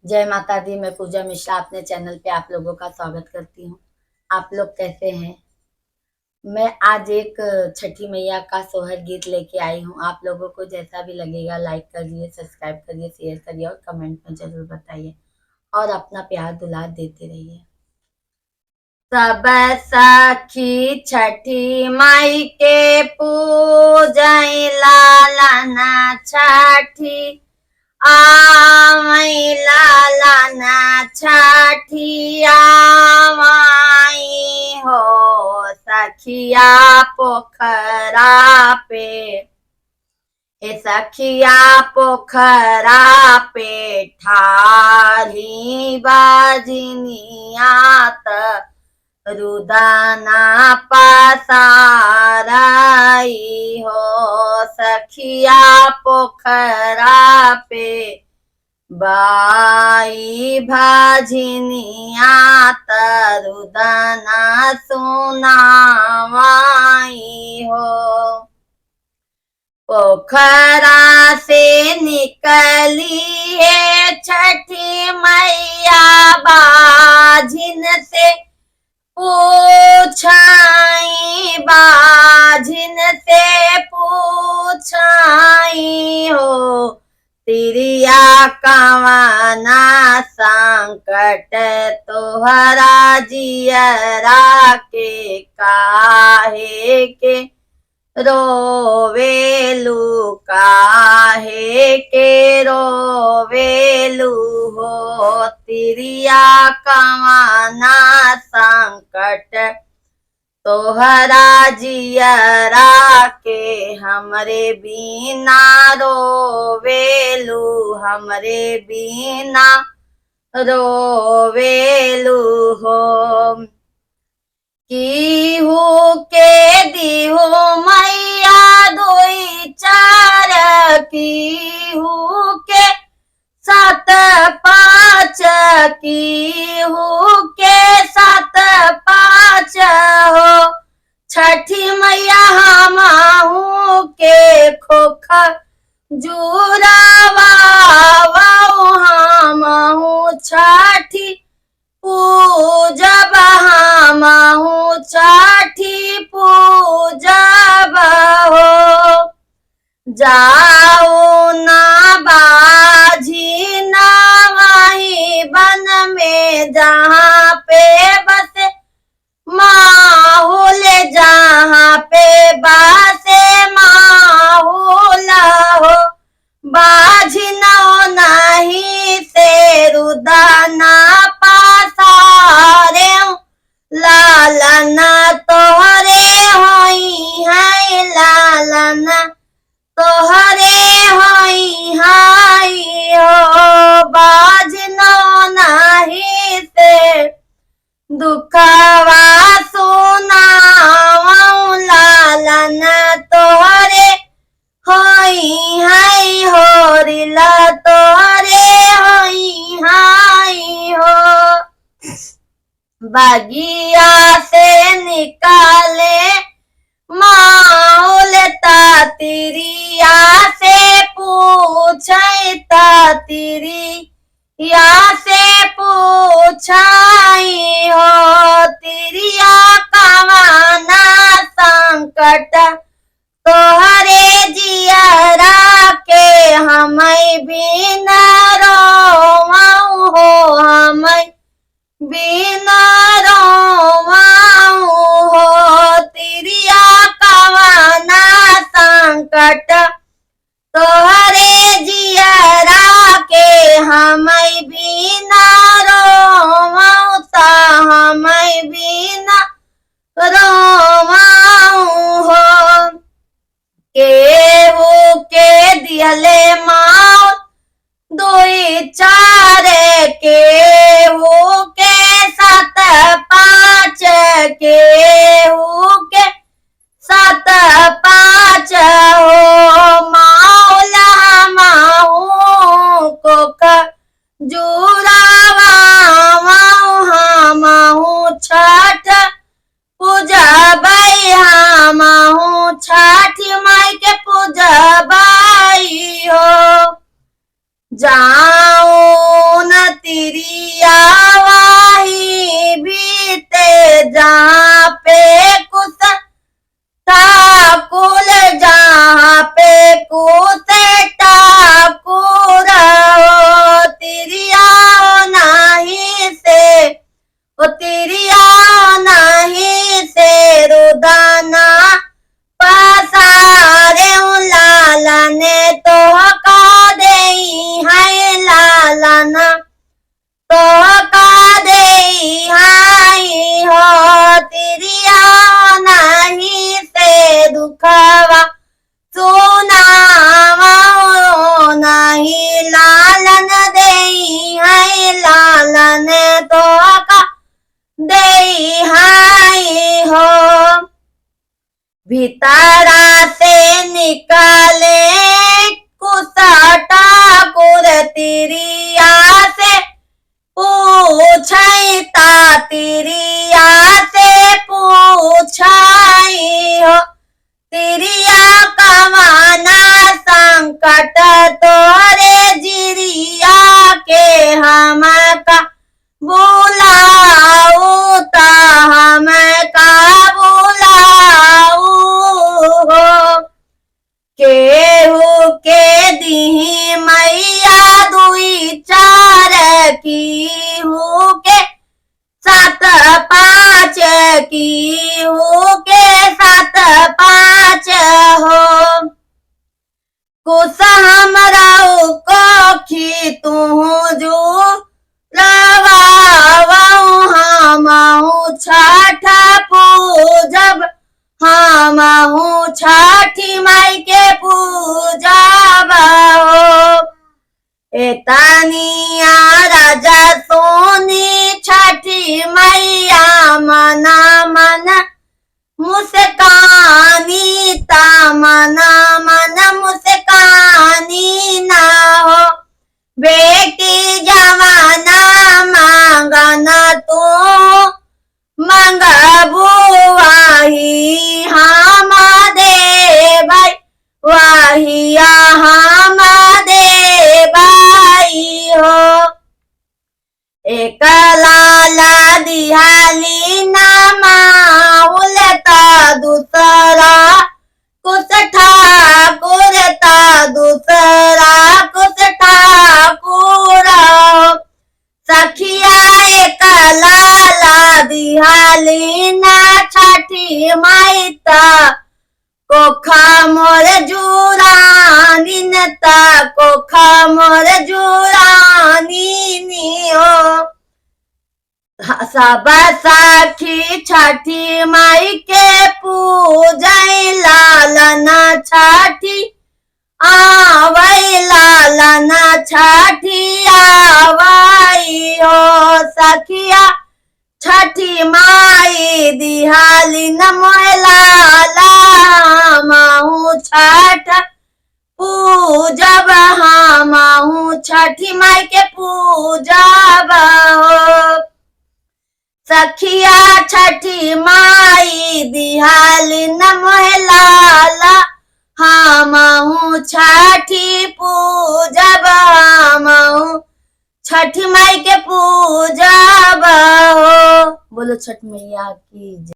जय माता दी। मैं पूजा मिश्रा अपने चैनल पे आप लोगों का स्वागत करती हूँ। आप लोग कैसे हैं? मैं आज एक छठी मैया का सोहर गीत लेके आई हूँ। आप लोगों को जैसा भी लगेगा लाइक करिए, सब्सक्राइब करिए, शेयर करिए और कमेंट में जरूर बताइए और अपना प्यार दुलार देते रहिए। सब सखी छठी माई के पूजै लालना छठी आवै लालना छठिया माई हो सखिया पोखरा पे। ए सखिया पोखरा पे ठाढ़ी बाजनिया त रुदना पसाराई हो सखिया पोखरा पे बाई भाजनिया तरुदना सुनावाई हो। पोखरा से निकली है छठी मैया बाजिन से पूछाई, बाजिन से पूछाई हो तिरिया कवना संकट तोहरा जियरा के काहे के रोवेलू, काहे के रोवेलू हो तिरिया कवना संकट तोहरा जियरा के हमरे बिना रोवेलू, हमरे बिना रोवेलू हो। कीहू के दिहू मैया दुई चार, कीहू के सात पाँच, कीहू के सात पाँच हो छठी मैया हमहू के खोखा जुरावा हमहू छठी पूजब, हमहू छठी पूजब हो। जाओ ना बाजी ना वही बन में जहाँ पे बसे माहौल, जहाँ पे बसे माहौल हो बाजिनो नहीं से रुदना पासारे लालना तोहरे होई है, लालना तोहरे होई हाई हो बाजिनो नहीं से दुखवा सुनावं लालना तोहरे होई हाई हो रिला तोहरे होई हाई हो। बगिया से निकाले माहौल तिरिया से पूछै तिरिया से पूछाई हो तिरिया कवना संकट तोहरे जियरा के हमै बिना रोवाऊ हो, हमै बिना रोवाऊ हो तिरिया कवना संकट तोहरे जियरा के हमै बिना रोवाऊ त हमै बिना रोवाऊ हो। केहू के दिहले माँ दुई चार, केहू के सात पाँच, केहू के सात पाँच हो मौला माहू को जुरावा हमहू छठ पूजबै, हमहू छठ माई के पूजबै हो। जाऊं भीतरा से निकाले कुसटा कुरतिरिया से पूछता तिरिया से पूछाई हो तिरिया कवाना संकट तोरे जिरिया के हम का बुलाऊ ता हम का बुलाऊ हो केहू के दीही मैया दुई चार की हूँ के सात पाँच की हूँ के सात पाँच हो कुछ हमरा कोखी तू जो रवाऊ हमहू छठ पूजब हमहू छठी माई के पूजब हो एतनिया राजा सोनी छठी मैया मना मन मुस्कानी ता मना मन मुस्कानी ना हो बेटी जवाना मांगना तू मंगबू वाही हम दे भाई वाहिया हम दे भाई हो एक लाला दिहाली नामा उलता दूसरा कुछ ठाकुर ता दूसरा कुछ ठाकुर सखिया एक लाला दिहाली ना छठी माईता कोखा मोर जुरानी नता कोखा मोर जुरानी नियो सब साखी छठी माई के पूजै लालना छठी आवै लालना छठी आवै हो सखिया छठी माई दिहाली नमोला हमहू छठ पूजब हमहू छठी माई के पूजब हो सखिया छठी माई दिहाली नमोला हमहू छठी पूजब हमहू छठी माई के पूजब हो। बोलो छठ मैया की जय।